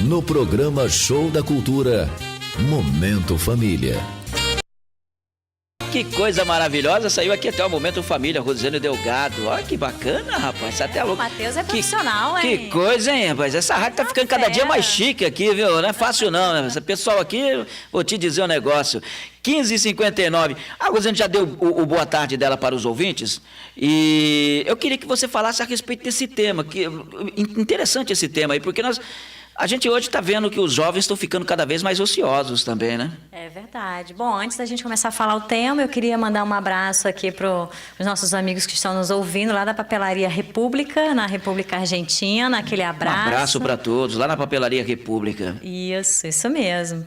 No programa Show da Cultura, Momento Família. Que coisa maravilhosa, saiu aqui até o Momento Família, Rosiane Delgado. Olha que bacana, rapaz, tá até louco. O Matheus é profissional, hein? Que coisa, hein, rapaz? Essa rádio tá ficando cada dia mais chique aqui, viu? Não é fácil não, né? Esse pessoal aqui, vou te dizer um negócio. 15h59. A Rosiane já deu o boa tarde dela para os ouvintes e eu queria que você falasse a respeito desse tema, que interessante esse tema aí, porque a gente hoje está vendo que os jovens estão ficando cada vez mais ociosos também, né? É verdade. Bom, antes da gente começar a falar o tema, eu queria mandar um abraço aqui para os nossos amigos que estão nos ouvindo lá da Papelaria República, na República Argentina, aquele abraço. Um abraço para todos, lá na Papelaria República. Isso mesmo.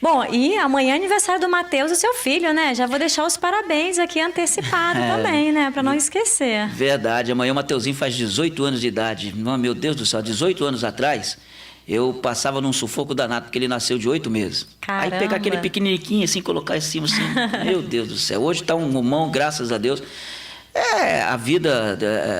Bom, e amanhã é aniversário do Matheus, o seu filho, né? Já vou deixar os parabéns aqui antecipado também, né? Para não esquecer. Verdade, amanhã o Mateuzinho faz 18 anos de idade. Meu Deus do céu, 18 anos atrás... Eu passava num sufoco danado, porque ele nasceu de 8 meses. Caramba. Aí pegar aquele pequenininho assim, colocar em cima assim, meu Deus do céu. Hoje está um mumão, graças a Deus. A vida,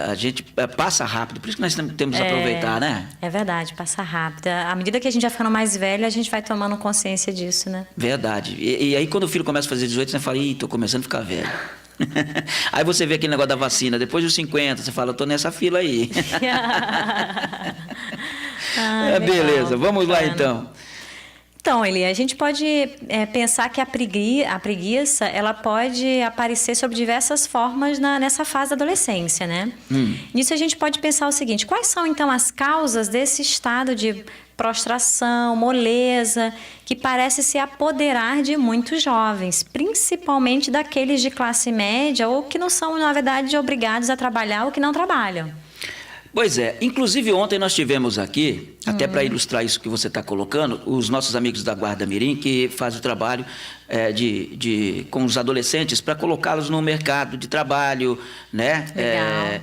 a gente passa rápido, por isso que nós temos que aproveitar, né? É verdade, passa rápido. À medida que a gente vai ficando mais velho, a gente vai tomando consciência disso, né? Verdade. E aí quando o filho começa a fazer 18, você fala, tô começando a ficar velho. Aí você vê aquele negócio da vacina, depois dos 50, você fala, eu tô nessa fila aí. Beleza, vamos lá então. Então, Eli, a gente pode pensar que a preguiça, ela pode aparecer sob diversas formas nessa fase da adolescência, né? Nisso a gente pode pensar o seguinte, quais são então as causas desse estado de prostração, moleza, que parece se apoderar de muitos jovens, principalmente daqueles de classe média ou que não são, na verdade, obrigados a trabalhar ou que não trabalham? Pois é, inclusive ontem nós tivemos aqui, até para ilustrar isso que você está colocando, os nossos amigos da Guarda Mirim, que fazem o trabalho com os adolescentes para colocá-los no mercado de trabalho, né?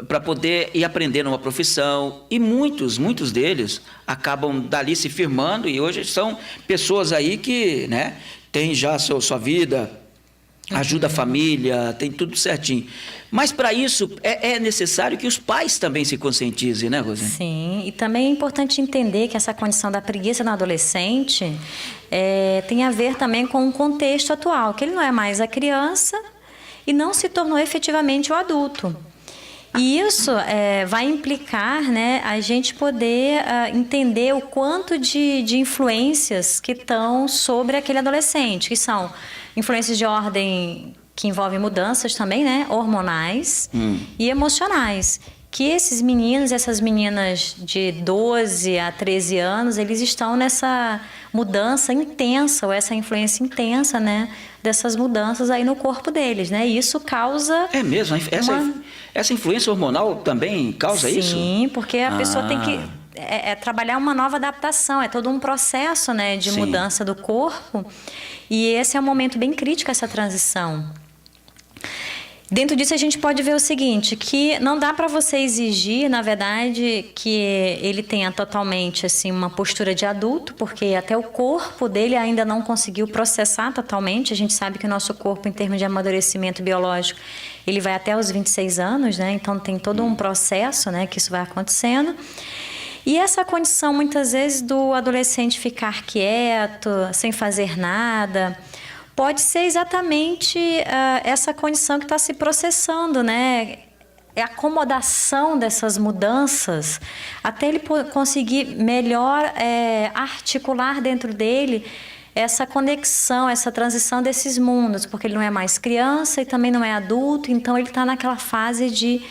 Para poder ir aprendendo uma profissão. E muitos deles acabam dali se firmando e hoje são pessoas aí que, né, têm já sua vida, ajuda a família, tem tudo certinho. Mas para isso é necessário que os pais também se conscientizem, né, Rosane? Sim, e também é importante entender que essa condição da preguiça no adolescente tem a ver também com o contexto atual, que ele não é mais a criança e não se tornou efetivamente o adulto. E isso vai implicar, né, a gente poder entender o quanto de influências que estão sobre aquele adolescente, que são influências de ordem que envolvem mudanças também, né, hormonais e emocionais. Que esses meninos, essas meninas de 12 a 13 anos, eles estão nessa mudança intensa, ou essa influência intensa, né, dessas mudanças aí no corpo deles, né? E isso causa... É mesmo? Essa influência hormonal também causa isso? Sim, porque a pessoa tem que trabalhar uma nova adaptação, é todo um processo, né, de mudança do corpo. E esse é um momento bem crítico, essa transição. Dentro disso a gente pode ver o seguinte, que não dá para você exigir, na verdade, que ele tenha totalmente assim, uma postura de adulto, porque até o corpo dele ainda não conseguiu processar totalmente. A gente sabe que o nosso corpo, em termos de amadurecimento biológico, ele vai até os 26 anos, né? Então tem todo um processo, né, que isso vai acontecendo. E essa condição, muitas vezes, do adolescente ficar quieto, sem fazer nada, pode ser exatamente essa condição que está se processando, né? É a acomodação dessas mudanças, até ele conseguir melhor articular dentro dele essa conexão, essa transição desses mundos, porque ele não é mais criança e também não é adulto, então ele está naquela fase de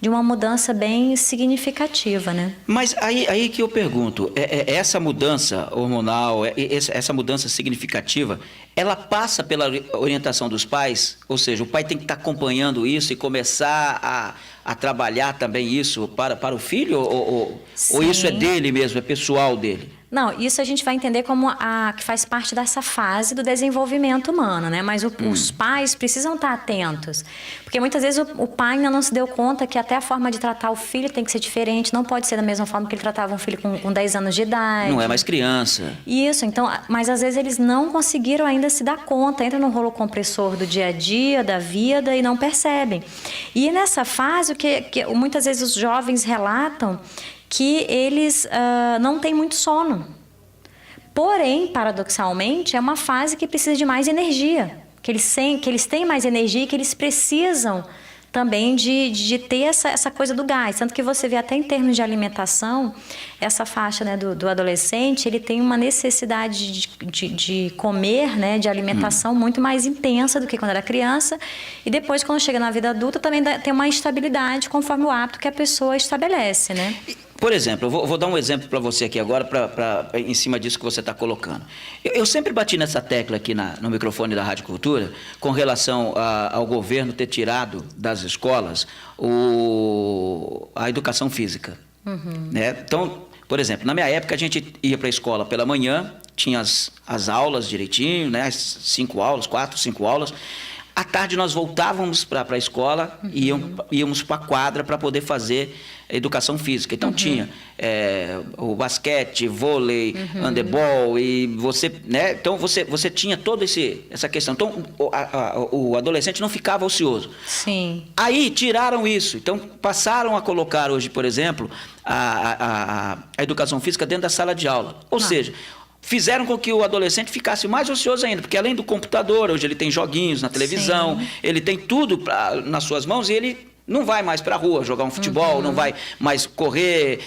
uma mudança bem significativa, né? Mas aí que eu pergunto, essa mudança hormonal, essa mudança significativa, ela passa pela orientação dos pais? Ou seja, o pai tem que estar acompanhando isso e começar a trabalhar também isso para o filho? Ou isso é dele mesmo, é pessoal dele? Não, isso a gente vai entender como que faz parte dessa fase do desenvolvimento humano, né? Mas os pais precisam estar atentos, porque muitas vezes o pai ainda não se deu conta que até a forma de tratar o filho tem que ser diferente, não pode ser da mesma forma que ele tratava um filho com 10 anos de idade. Não é mais criança. Isso, então, mas às vezes eles não conseguiram ainda se dar conta, entra no rolo compressor do dia a dia, da vida e não percebem. E nessa fase, o que muitas vezes os jovens relatam, que eles não têm muito sono. Porém, paradoxalmente, é uma fase que precisa de mais energia, que eles têm mais energia e que eles precisam também de ter essa coisa do gás. Tanto que você vê até em termos de alimentação, essa faixa, né, do adolescente, ele tem uma necessidade de comer, né, de alimentação muito mais intensa do que quando era criança. E depois, quando chega na vida adulta, também tem uma instabilidade conforme o hábito que a pessoa estabelece, né? Por exemplo, eu vou dar um exemplo para você aqui agora, em cima disso que você está colocando. Eu sempre bati nessa tecla aqui no microfone da Rádio Cultura, com relação ao governo ter tirado das escolas a educação física. Né? Então, por exemplo, na minha época a gente ia para a escola pela manhã, tinha as aulas direitinho, né? As 5 aulas, 4, 5 aulas. À tarde nós voltávamos para a escola e íamos para a quadra para poder fazer educação física. Então tinha o basquete, vôlei, handebol, e você, né? Então você tinha toda essa questão. Então o adolescente não ficava ocioso. Sim. Aí tiraram isso. Então passaram a colocar hoje, por exemplo, a educação física dentro da sala de aula. Ou seja, fizeram com que o adolescente ficasse mais ocioso ainda, porque além do computador, hoje ele tem joguinhos na televisão, sim, ele tem tudo nas suas mãos e ele não vai mais para a rua jogar um futebol, não vai mais correr,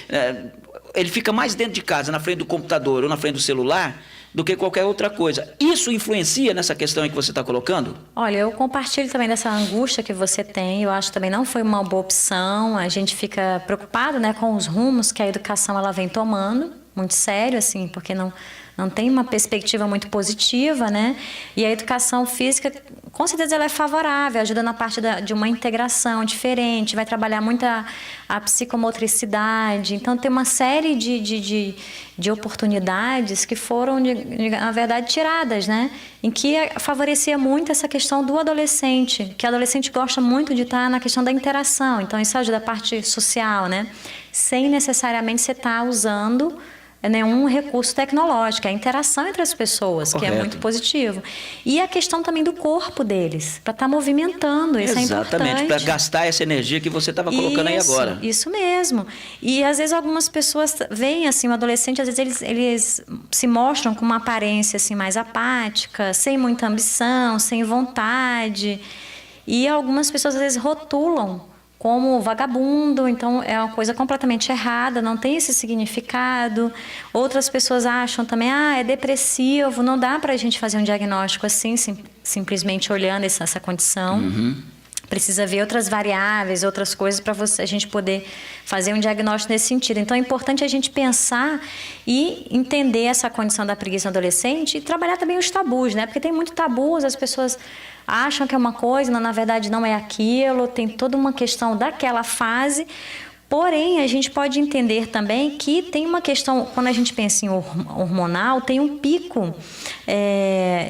ele fica mais dentro de casa, na frente do computador ou na frente do celular, do que qualquer outra coisa. Isso influencia nessa questão aí que você está colocando? Olha, eu compartilho também dessa angústia que você tem. Eu acho que também não foi uma boa opção. A gente fica preocupado, né, com os rumos que a educação ela vem tomando, muito sério, assim, porque não tem uma perspectiva muito positiva, né? E a educação física, com certeza, ela é favorável, ajuda na parte de uma integração diferente, vai trabalhar muito a psicomotricidade. Então, tem uma série de oportunidades que foram, na verdade, tiradas, né? Em que favorecia muito essa questão do adolescente, que o adolescente gosta muito de estar na questão da interação. Então, isso ajuda a parte social, né? Sem necessariamente você estar usando nenhum recurso tecnológico, a interação entre as pessoas, correto, que é muito positivo. E a questão também do corpo deles, para estar movimentando, isso é importante. Exatamente, para gastar essa energia que você estava colocando aí agora. Isso mesmo. E às vezes algumas pessoas veem assim, o adolescente, às vezes eles se mostram com uma aparência assim mais apática, sem muita ambição, sem vontade. E algumas pessoas às vezes rotulam como vagabundo, então é uma coisa completamente errada, não tem esse significado. Outras pessoas acham também, é depressivo, não dá para a gente fazer um diagnóstico assim, simplesmente olhando essa condição. Precisa ver outras variáveis, outras coisas para a gente poder fazer um diagnóstico nesse sentido. Então é importante a gente pensar e entender essa condição da preguiça no adolescente e trabalhar também os tabus, né? Porque tem muito tabus, as pessoas acham que é uma coisa, na verdade não é aquilo, tem toda uma questão daquela fase. Porém, a gente pode entender também que tem uma questão, quando a gente pensa em hormonal, tem um pico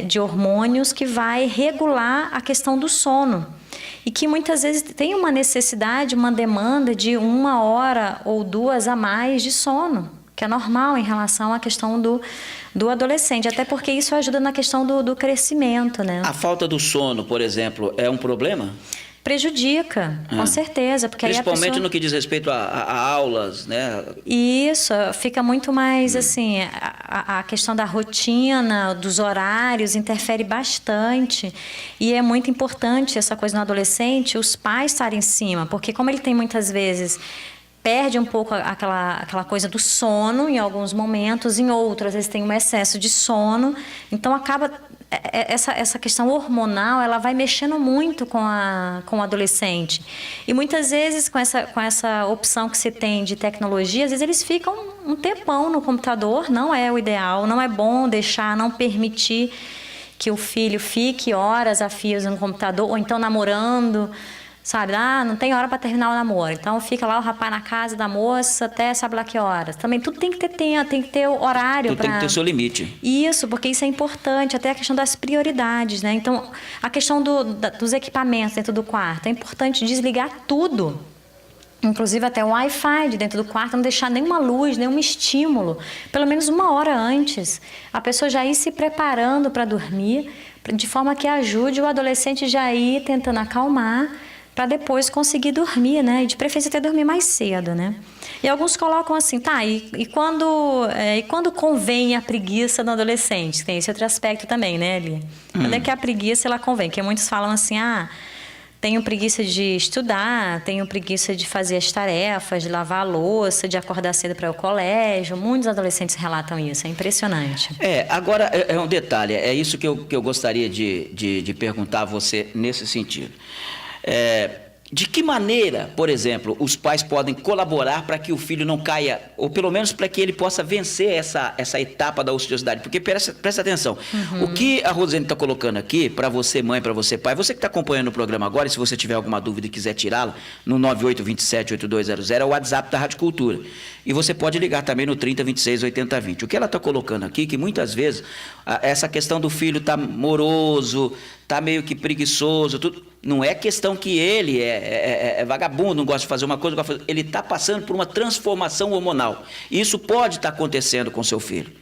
de hormônios que vai regular a questão do sono. E que muitas vezes tem uma necessidade, uma demanda de 1 hora ou 2 a mais de sono, que é normal em relação à questão do adolescente, até porque isso ajuda na questão do crescimento, né? A falta do sono, por exemplo, é um problema? Prejudica, com certeza. Porque principalmente aí a pessoa... no que diz respeito a aulas, né? Isso, fica muito mais assim, a questão da rotina, dos horários, interfere bastante. E é muito importante essa coisa no adolescente, os pais estarem em cima, porque como ele tem muitas vezes... perde um pouco aquela coisa do sono em alguns momentos, em outros, às vezes tem um excesso de sono. Então, acaba essa questão hormonal, ela vai mexendo muito com o adolescente. E muitas vezes, com essa opção que se tem de tecnologia, às vezes eles ficam um tempão no computador, não é o ideal, não é bom deixar, não permitir que o filho fique horas a fios no computador, ou então namorando, sabe? Não tem hora para terminar o namoro. Então, fica lá o rapaz na casa da moça até sabe lá que horas. Também tudo tem que ter tempo, tem que ter horário. Tudo tem que ter o seu limite. Isso, porque isso é importante. Até a questão das prioridades, né? Então, a questão dos equipamentos dentro do quarto. É importante desligar tudo. Inclusive até o Wi-Fi de dentro do quarto, não deixar nenhuma luz, nenhum estímulo. Pelo menos 1 hora antes. A pessoa já ir se preparando para dormir, de forma que ajude o adolescente já ir tentando acalmar, para depois conseguir dormir, né? E de preferência até dormir mais cedo, né? E alguns colocam assim, tá, e quando convém a preguiça no adolescente? Tem esse outro aspecto também, né, Eli? Quando é que a preguiça, ela convém? Porque muitos falam assim, tenho preguiça de estudar, tenho preguiça de fazer as tarefas, de lavar a louça, de acordar cedo para ir ao colégio. Muitos adolescentes relatam isso, é impressionante. Agora, é um detalhe, é isso que eu gostaria de perguntar a você nesse sentido. De que maneira, por exemplo, os pais podem colaborar para que o filho não caia, ou pelo menos para que ele possa vencer essa etapa da ociosidade? Porque presta atenção, o que a Rosane está colocando aqui, para você mãe, para você pai, você que está acompanhando o programa agora, e se você tiver alguma dúvida e quiser tirá-la, no 9827-8200 é o WhatsApp da Rádio Cultura. E você pode ligar também no 3026-8020. O que ela está colocando aqui, que muitas vezes essa questão do filho está moroso, está meio que preguiçoso, tudo. Não é questão que ele é vagabundo, não gosta de fazer uma coisa, ele está passando por uma transformação hormonal. Isso pode estar acontecendo com seu filho.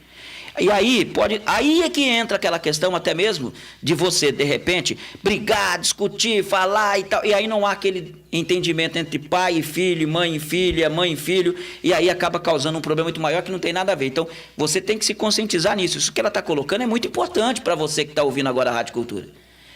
E aí é que entra aquela questão até mesmo de você, de repente, brigar, discutir, falar e tal. E aí não há aquele entendimento entre pai e filho, mãe e filha, mãe e filho, e aí acaba causando um problema muito maior que não tem nada a ver. Então, você tem que se conscientizar nisso. Isso que ela está colocando é muito importante para você que está ouvindo agora a Rádio Cultura.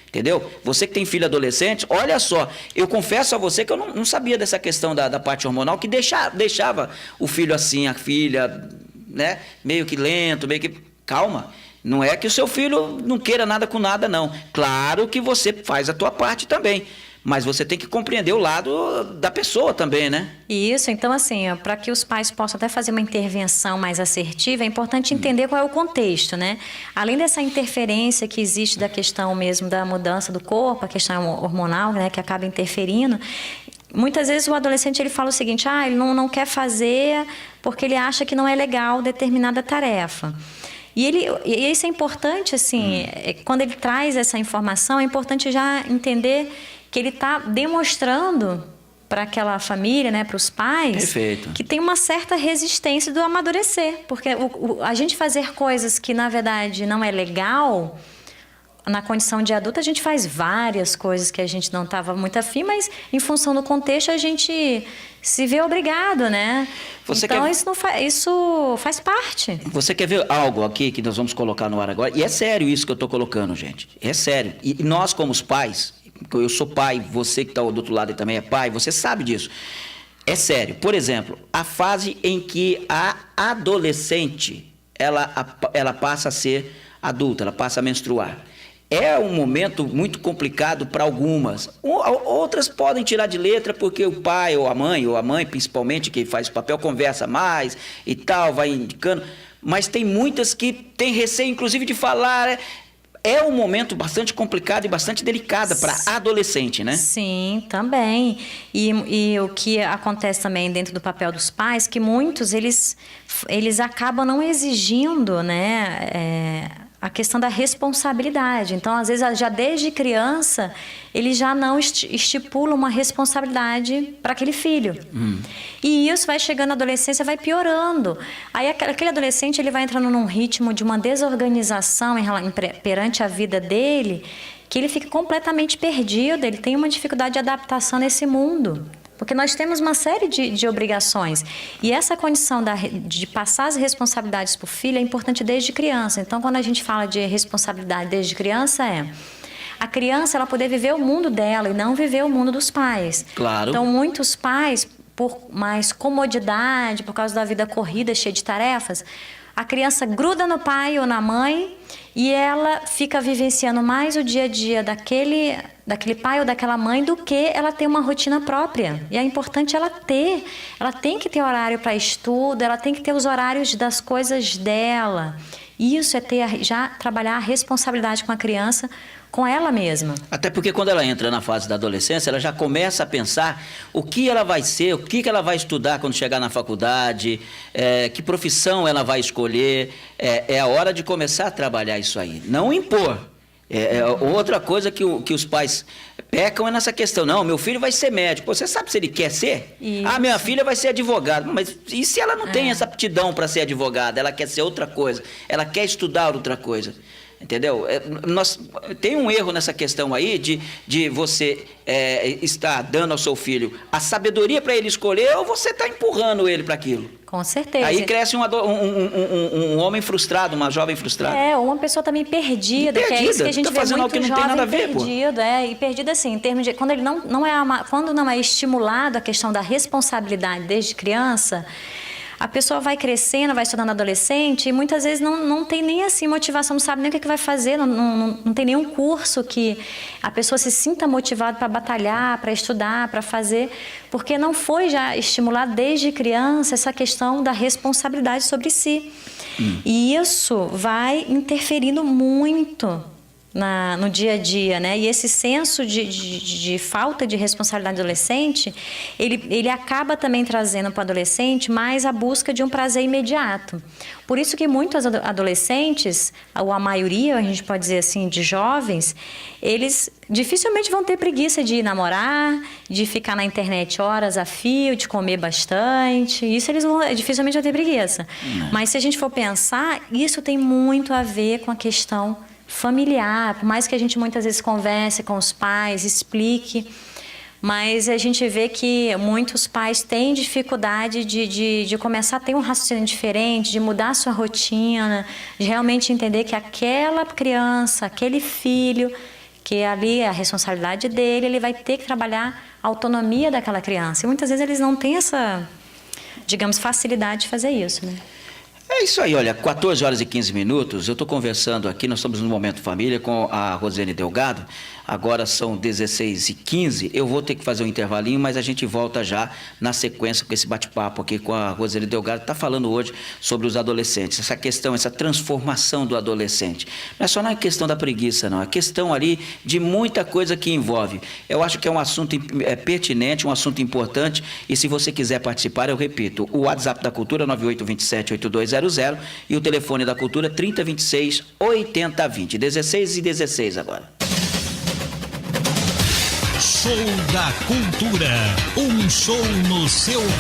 Entendeu? Você que tem filho adolescente, olha só, eu confesso a você que eu não sabia dessa questão da parte hormonal, que deixava o filho assim, a filha, né, meio que lento, meio que... Calma, não é que o seu filho não queira nada com nada, não. Claro que você faz a tua parte também, mas você tem que compreender o lado da pessoa também, né? Isso, então assim, para que os pais possam até fazer uma intervenção mais assertiva, é importante entender qual é o contexto, né? Além dessa interferência que existe da questão mesmo da mudança do corpo, a questão hormonal, né, que acaba interferindo, muitas vezes o adolescente ele fala o seguinte, ele não quer fazer porque ele acha que não é legal determinada tarefa. E isso é importante, assim, quando ele traz essa informação, é importante já entender que ele está demonstrando para aquela família, né, para os pais, Perfeito. Que tem uma certa resistência do amadurecer. Porque a gente fazer coisas que, na verdade, não é legal, na condição de adulto, a gente faz várias coisas que a gente não estava muito afim, mas em função do contexto a gente se vê obrigado, né? Isso faz parte. Você quer ver algo aqui que nós vamos colocar no ar agora? E é sério isso que eu estou colocando, gente. É sério. E nós, como os pais, eu sou pai, você que está do outro lado também é pai, você sabe disso. É sério. Por exemplo, a fase em que a adolescente ela passa a ser adulta, ela passa a menstruar. É um momento muito complicado para algumas. Outras podem tirar de letra porque o pai ou a mãe principalmente, que faz o papel, conversa mais e tal, vai indicando. Mas tem muitas que têm receio, inclusive, de falar. É um momento bastante complicado e bastante delicado para adolescente, né? Sim, também. E o que acontece também dentro do papel dos pais, que muitos, eles acabam não exigindo, né, a questão da responsabilidade. Então, às vezes, já desde criança, eles já não estipulam uma responsabilidade para aquele filho. E isso vai chegando na adolescência, vai piorando. Aí, aquele adolescente, ele vai entrando num ritmo de uma desorganização perante a vida dele, que ele fica completamente perdido, ele tem uma dificuldade de adaptação nesse mundo. Porque nós temos uma série de obrigações. E essa condição de passar as responsabilidades para o filho é importante desde criança. Então, quando a gente fala de responsabilidade desde criança, a criança ela poder viver o mundo dela e não viver o mundo dos pais. Claro. Então, muitos pais, por mais comodidade, por causa da vida corrida, cheia de tarefas, a criança gruda no pai ou na mãe e ela fica vivenciando mais o dia a dia daquele pai ou daquela mãe do que ela ter uma rotina própria. E é importante ela tem que ter horário para estudo, ela tem que ter os horários das coisas dela. Isso é já trabalhar a responsabilidade com a criança, com ela mesma. Até porque quando ela entra na fase da adolescência, ela já começa a pensar o que ela vai ser, o que ela vai estudar quando chegar na faculdade, que profissão ela vai escolher. É a hora de começar a trabalhar isso aí, não impor. Outra coisa que os pais pecam é nessa questão. Não, meu filho vai ser médico. Você sabe se ele quer ser? Isso. Minha filha vai ser advogada. Mas e se ela não tem essa aptidão para ser advogada? Ela quer ser outra coisa. Ela quer estudar outra coisa. entendeu? Tem um erro nessa questão aí de você estar dando ao seu filho a sabedoria para ele escolher ou você está empurrando ele para aquilo. Com certeza. Aí cresce um homem frustrado, uma jovem frustrada. Uma pessoa também perdida, que é isso que a gente vê muito que não tem nada a ver, perdido, e perdido assim, em termos de quando ele quando não é estimulado a questão da responsabilidade desde criança, a pessoa vai crescendo, vai se tornando adolescente e muitas vezes não tem nem assim motivação, não sabe nem o que vai fazer, não tem nenhum curso que a pessoa se sinta motivada para batalhar, para estudar, para fazer, porque não foi já estimulado desde criança essa questão da responsabilidade sobre si. E isso vai interferindo muito no dia a dia, né? E esse senso de falta de responsabilidade do adolescente, ele acaba também trazendo para o adolescente mais a busca de um prazer imediato. Por isso que muitos adolescentes, ou a maioria, a gente pode dizer assim, de jovens, eles dificilmente vão ter preguiça de namorar, de ficar na internet horas a fio, de comer bastante. Isso eles dificilmente vão ter preguiça. Mas se a gente for pensar, isso tem muito a ver com a questão familiar, por mais que a gente muitas vezes converse com os pais, explique, mas a gente vê que muitos pais têm dificuldade de começar a ter um raciocínio diferente, de mudar a sua rotina, de realmente entender que aquela criança, aquele filho, que ali é a responsabilidade dele, ele vai ter que trabalhar a autonomia daquela criança. E muitas vezes eles não têm essa, digamos, facilidade de fazer isso, né? É isso aí, olha, 14 horas e 15 minutos, eu estou conversando aqui, nós estamos no Momento Família com a Rosiane Delgado, agora são 16h15, eu vou ter que fazer um intervalinho, mas a gente volta já na sequência com esse bate-papo aqui com a Rosiane Delgado, está falando hoje sobre os adolescentes, essa questão, essa transformação do adolescente. Não é só na questão da preguiça, não, é questão ali de muita coisa que envolve. Eu acho que é um assunto pertinente, um assunto importante, e se você quiser participar, eu repito, o WhatsApp da Cultura 9827-8200 e o telefone da Cultura 3026-8020. 16h16 agora. Show da Cultura. Um show no seu